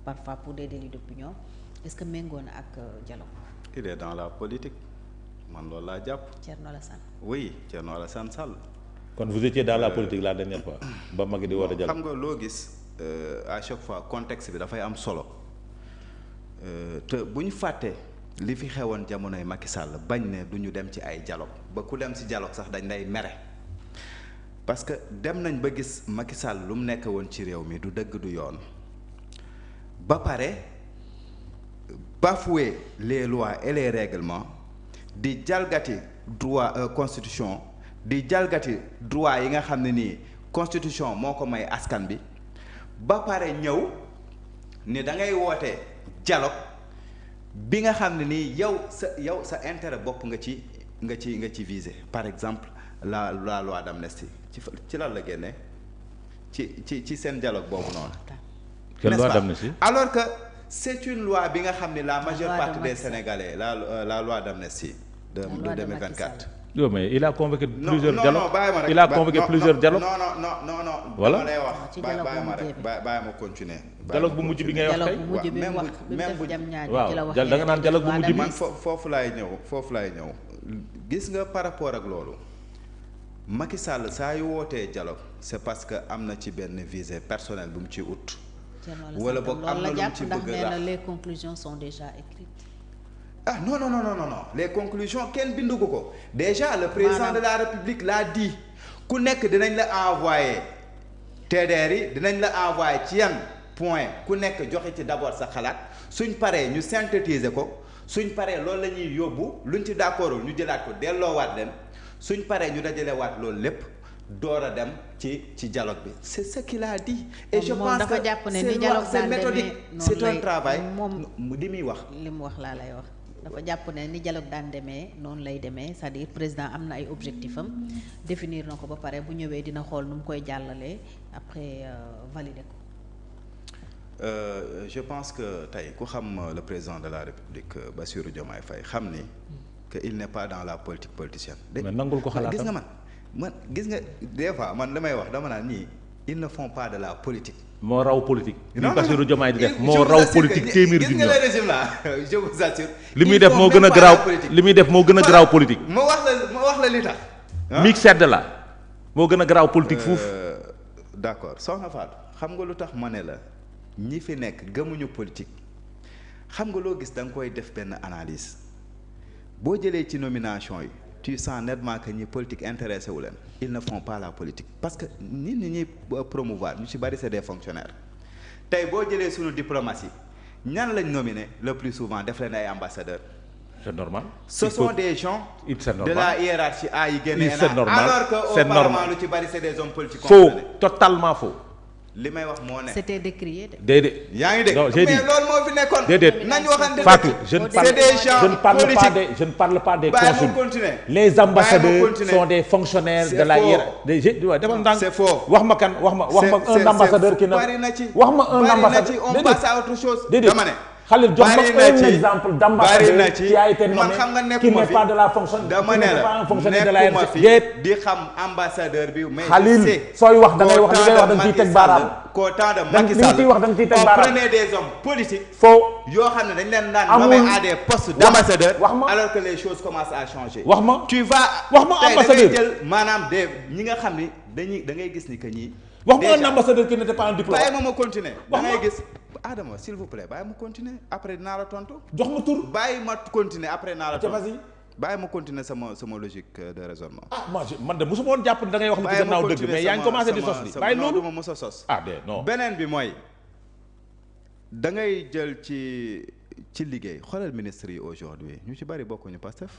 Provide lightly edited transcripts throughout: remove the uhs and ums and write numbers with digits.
parfois pour des délits d'opinion est-ce que méngoo na ak dialogue. il est dans la politique man loolu laa jàpp. Thierno Alassane. oui Thierno Alassane Sall. kon vous étiez dans la politique la dernière fois ba Macky di woote dialogue. xam nga loo gis à chaque fois contexte bi dafay am solo te bu ñu fàttee li fi xewoon jamonoy Macky Sall bañ ne du ñu dem ci ay dialogue ba ku dem ci dialogue sax dañ lay mere parce que dem nañ ba gis Macky Sall lu mu nekk woon ci réew mi du dëgg du yoon ba pare bafouer les lois et les règlements di jalgati droit constitution di jalgati droit yi nga xam ne nii constitution moo ko may askan bi ba pare ñëw ni da ngay woote dialogue bi nga xam ne nii yow sa intérêt bopp nga ci viser par exemple la loi d'amnistie ci lan la génnee ci seen dialogue boobu noonu. quelle loi d'amnistie? alors que c'est une loi bi nga xam ne la majeure partie des Sénégalais la loi d'amnistie de 2024. non mais il a convoqué plusieurs dialogues. Il a convoqué plusieurs dialogues. non. voilà dama lay wax bàyyi ma rek bàyyi ma continuer. dialogue bu mujj bi ngay wax tey. dialogue bu mujj bi mu wax bi mu def jam ñaari ci la wax. da nga naan dialogue bu mujj bi. man foofu laay ñëw gis nga par rapport ak loolu Macky Sall saa yu wootee dialogue c'est parce que am na ci benn visée personnelle bu mu ci ut. wala boog am na lu mu ci bëgg a les conclusions sont déjà écrites. ah non les conclusions kenn bindu ko déjà le président de la République l'a dit ku nekk dinañ la envoyer TDR yi dinañ la envoyer ci yan point ku nekk joxe ci d'abord sa xalaat suñ paree ñu synthétiser ko suñ paree loolu la ñuy yóbbu luñ ci d'accordul ñu jëlaat ko delloowaat leen suñ paree ñu dajalewaat loolu lépp door a dem ci dialogue bi c'est ce qu'il a dit. et je pense que c'est méthodique c'est un travail moom li muy wax. li mu wax laa lay wax. dafa jàpp ne ni dialogue daan demee noonu lay demee c'est-à-dire président am na ay objectifs am définir na ko ba pare bu ñëwee dina xool nu mu koy jàllalee après valider ko. Je pense que tey ku xam le président de la République Bassirou Diomaye Faye xam ni que il n'est pas dans la politique politicienne. mais nangul ko xalaatam gis nga man gis nga des fois man damay wax dama naan ñii ils ne font pas de la politique. moo raw politique. li Bassirou Diomaye di def moo raw politique téeméer junni. gis nga le régime là je vous assure. li muy def moo gën a garaaw li muy def moo gën a garaaw politique. ma wax la li tax. miig sedd la moo gën a garaaw politique fuuf. d'accord soxna Fatou xam nga lu tax ma ne la ñi fi nekk gëmuñu politique xam nga loo gis da nga koy def benn analyse boo jëlee ci nomination yi. tu sens nettement que ñi politique intéressé wu leen ils ne font pas la politique parce que nit ñi promouvoir ñu ci bari c'est des fonctionnaires tey boo jëlee suñu diplomatie ñan lañ nominé le plus souvent def leen ay ambassadeurs. c'est normal. ce sont des gens de la hiérarchie A yi génne c'est normal alors que au Parlement lu ci bari c'est des hommes politiques. faux totalement faux. li may wax moo ne. c'était décrié de. déedéet. yaa ngi dégg mais loolu moo fi nekkoon. déedéet nañu waxante Fatou je ne parle pas des consuls. continuer les ambassadeurs sont des fonctionnaires de la hiérarchie. c'est faux wax ma un ambassadeur qui na bari na ci wax ma un ambassadeur on passe à autre chose. dama ne. Khalil jox ma un exemple d'ambassadeur qui a été nommé qui n'est pas de la fonction dama ne la nekkuma fi di xam ambassadeur bi mais Khalil sooy wax da ngay wax li ngay wax da nga ciy teg baaraam qu'au temps de Macky Sall ciy wax da nga ciy teg baaraam on prenait des hommes politiques faux yoo xam ne dañ leen daan nommé à des postes d'ambassadeur wax ma alors que les choses commencent à changer wax ma tu vas wax ma ambassadeur tey da ngay jël maanaam des ñi nga xam ni da ngay gis ni que ñii wax ma un ambassadeur qui n'était pas un diplomate bàyyi ma continuer da ngay gis Adama s'il vous plaît bàyyi ma continuer après dinaa la tontu. jox ma tur bàyyi ma continuer après dinaa la tontu. vas-y bàyyi ma continuer sama logique de raisonnement. man de mosuma woon jàpp ne da ngay wax li ci gannaaw dëgg mais yaa ngi commencé di sos li bàyyi loolu ma mos a sos. non beneen bi mooy da ngay jël ci liggéey xoolal ministres yi aujourd'hui ñu ci bari bokkuñu Pastef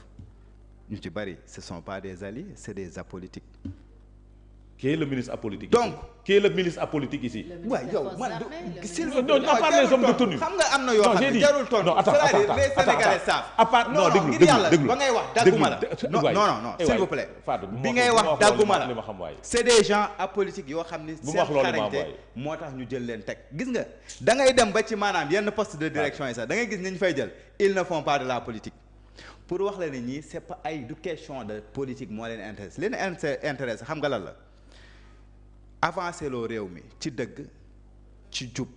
ñu ci bari ce sont pas des alliés c'est des apolitiques. Qui est le ministre apolitique donc qui est le ministre apolitique ici. waaw yow man à part les hommes de tenue xam nga am na yoo xam ne jarul tontu c'est-à-dire les Sénégalais savent. à part non déglu déglu ba ngay wax dagguma la non s'il vous plaît bi ngay wax dagguma la c'est des gens apolitiques yoo xam ni seen xarañte moo tax ñu jël leen teg gis nga da ngay dem ba ci maanaam yenn poste de direction yi sax da ngay gis ni ñu fay jël ils ne font pas de la politique pour wax la ne ñii c'est pas ay du question de politique moo leen intéresse leen intéresse xam nga lan la avancer loo réew mi ci dëgg ci jub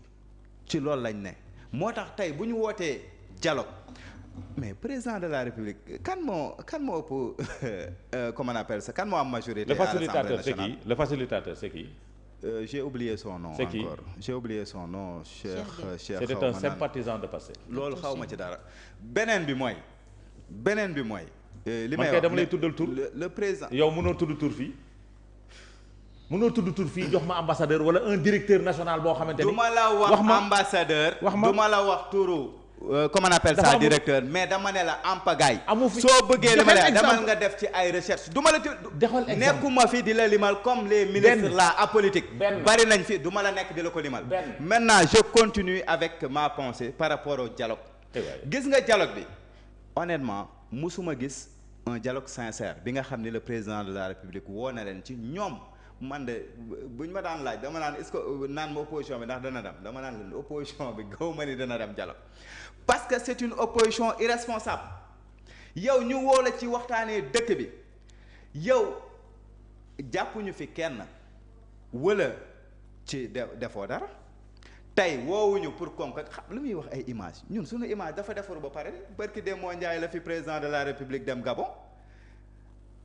ci loolu lañ ne moo tax tey bu ñu wootee dialogue mais président de la République kan moo ëpp comment on appelle ça kan moo am majorité. Le facilitateur c'est qui? Le facilitateur c'est qui? J'ai oublié son nom. C'est qui? Encore j'ai oublié son nom. Cheikh c'était un sympathisant de Pastef. loolu xaw ma ci dara. beneen bi mooy. li may wax dama lay tuddal tur le président. yow mënoo tudd tur fii. mënoo tudd tur fii jox ma ambassadeur wala un directeur national boo xamante ni. du ma la wax ambassadeur. du ma la wax turu. comment on appelle ça directeur mais dama ne la en pagaille. amu fi soo bëggee dama la demal nga def ci ay recherche du ma la nekkuma fi di la limal comme les ministres là apolitiques. bari nañ fi du ma la nekk di la ko limal. maintenant je continue avec ma pensée par rapport au dialogue. gis nga dialogue bi honnêtement musuma gis un dialogue sincère bi nga xam ni le président de la République woo na leen ci ñoom. man de bu ñu ma daan laaj dama naan est-ce que naan ma opposition bi ndax dana dem dama naan leen opposition bi gaw ma ni dana dem dialogue parce que c'est une opposition irresponsable yow ñu woo la ci waxtaanee dëkk bi yow jàppuñu fi kenn wala ci defoo dara tey woowuñu pour comme xam lu muy wax ay image ñun suñu image dafa defaru ba pare barki dem moo njaay la fi président de la République dem Gabon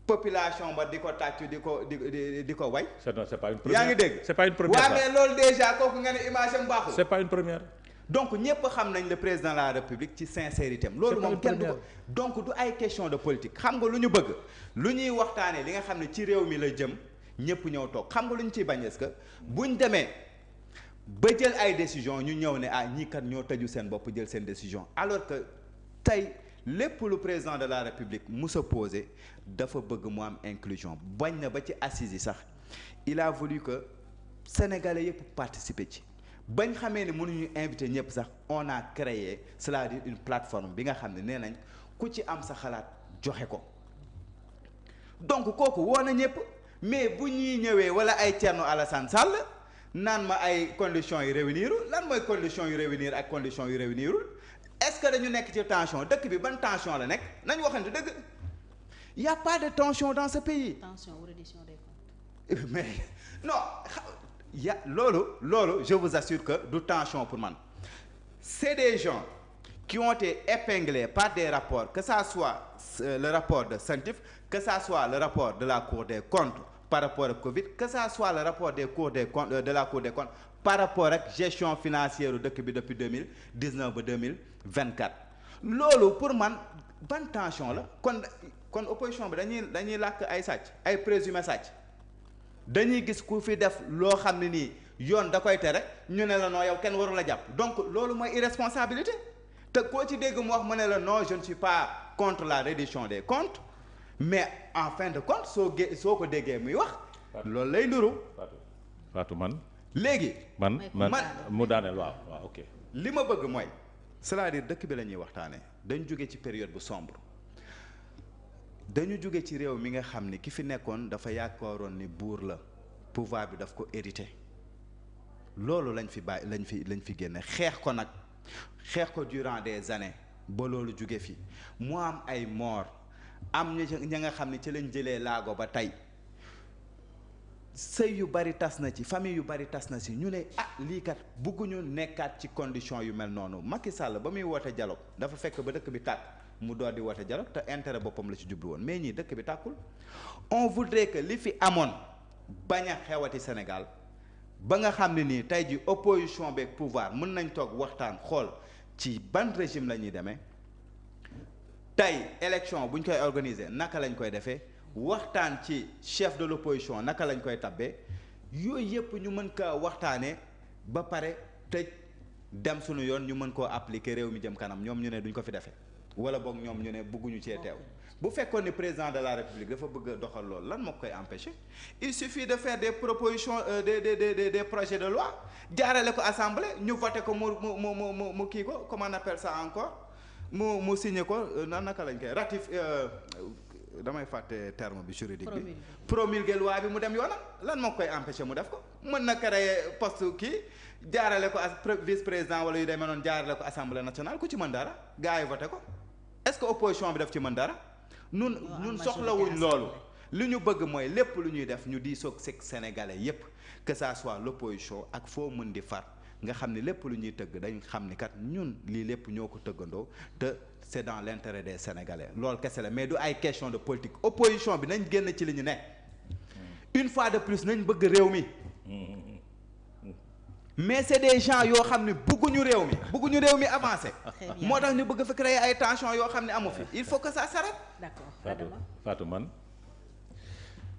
population ba di ko tàccu di ko way. c'est pas une première. yaa ngi dégg c'est pas une première. waaw mais loolu déjà kooku nga ne image am baaxul. c'est pas une première. donc ñëpp xam nañ le président de la République ci sincérité am. loolu moom kenn du ko donc du ay question de politique xam nga lu ñu bëgg lu ñuy waxtaanee li nga xam ne ci réew mi la jëm ñëpp ñëw toog xam nga lu ñu ciy bañ est-ce que buñ demee ba jël ay décision ñu ñëw ne ñii kat ñoo tëju seen bopp jël seen décision alors que tey. lépp lu président de la République musa posé dafa bëgg mu am inclusion bañ na ba ci assises yi sax il a voulu que sénégalais yëpp participer ci bañ xamee ne mënuñu invité ñëpp sax on a créé cela dit une plateforme bi nga xam ne nee nañ ku ci am sa xalaat joxe ko donc kooku woo na ñëpp mais bu ñuy ñëwee wala ay Thierno Alassane Sall naan ma ay conditions yu réunir lan mooy conditions yu réunir ak conditions yu réunirul est-ce que dañu nekk ci tension dëkk bi ban tension la nekk nañu waxante dëgg y a pas de tension dans ce pays. tension ou reddition des comptes. mais non loolu je vous assure que du tension pour man c'est des gens qui ont été épinglés par des rapports que ça soit le rapport de CENTIF que ça soit le rapport de la Cour des comptes par rapport ak Covid que ça soit le rapport des cours des comptes de la Cour des comptes par rapport ak gestion financière dëkk bi depuis 2019 ba 2024 loolu pour man ban tension la kon opposition bi dañuy làkk ay sàcc ay présumé sàcc dañuy gis ku fi def loo xam ne nii yoon da koy tere ñu ne la non yow kenn waru la jàpp donc loolu mooy irresponsabilité te koo ci dégg mu wax mu ne la non je ne suis pas contre la reddition des comptes mais en fin de compte soo ko déggee muy wax loolu lay nduru Fatou man léegi man mu daaneel waaw ok li ma bëgg mooy c'est-à-dire dëkk bi la ñuy waxtaanee dañ jóge ci période bu sombre dañu jóge ci réew mi nga xam ni ki fi nekkoon dafa yaakaaroon ni buur la pouvoir bi daf ko hérité loolu lañ fi génne xeex ko durant des années ba loolu jóge fi mu am ay mort am ña nga xam ni ci lañ jëlee laago ba tey sëy yu bari tas na ci famille yu bari tas na si ñu ne lii kat bëgguñu nekkaat ci condition yu mel noonu Macky Sall ba muy woote dialogue dafa fekk ba dëkk bi tàkk mu door di woote dialogue te intérêt boppam la ci jublu woon mais ñii dëkk bi tàkkul on voudrait que li fi amoon bañ a xewati Sénégal ba nga xam ne nii tey ji opposition beeg pouvoir mën nañ toog waxtaan xool ci ban régime la ñuy demee tey élection bu ñu koy organiser naka lañ koy defee waxtaan ci chef de l'opposition naka lañ koy tabbee yooyu yëpp ñu mën kaa waxtaanee ba pare tëj dem suñu yoon ñu mën koo appliquer réew mi jëm kanam ñoom ñu ne duñ ko fi defee wala boog ñoom ñu ne bëgguñu cee teew bu fekkoon ni président de la République dafa bëgg a doxal loolu lan moo koy empêcher il suffit de faire des propositions des projets de loi jaarale ko assemblée ñu voté ko mu kii ko comment on appelle ça encore mu signé ko naka lañ koy damay fàtte terme bi juridique bi promulguer loi bi mu dem yoonam lan moo koy empêcher mu def ko mën na créer poste kii jaarale ko vice président wala yu demee noonu jaarale ko assemblée nationale ku ci mën dara gars yi voté ko est-ce que opposition bi daf ci mën dara ñun soxlawuñ loolu li ñu bëgg mooy lépp lu ñuy def ñu diisoog sénégalais yépp que ça soit l'opposition ak foo mën di far nga xam ni lépp lu ñuy tëgg dañ xam ni kat ñun lii lépp ñoo ko tëggandoo te c'est dans l'intérêt des Sénégalais loolu kese la mais du ay question de politique opposition bi nañ génn ci li ñu ne une fois de plus nañ bëgg réew mi mais c'est des gens yoo xam ne bëgguñu réew mi avancer moo tax ñu bëgg fa créer ay tensions yoo xam ne amu fi il faut que ça s'arrête. D'accord. Fatou man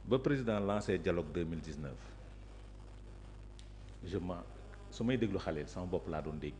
ba président lancé dialogue 2019 su may déglu xale sama bopp laa doon dégg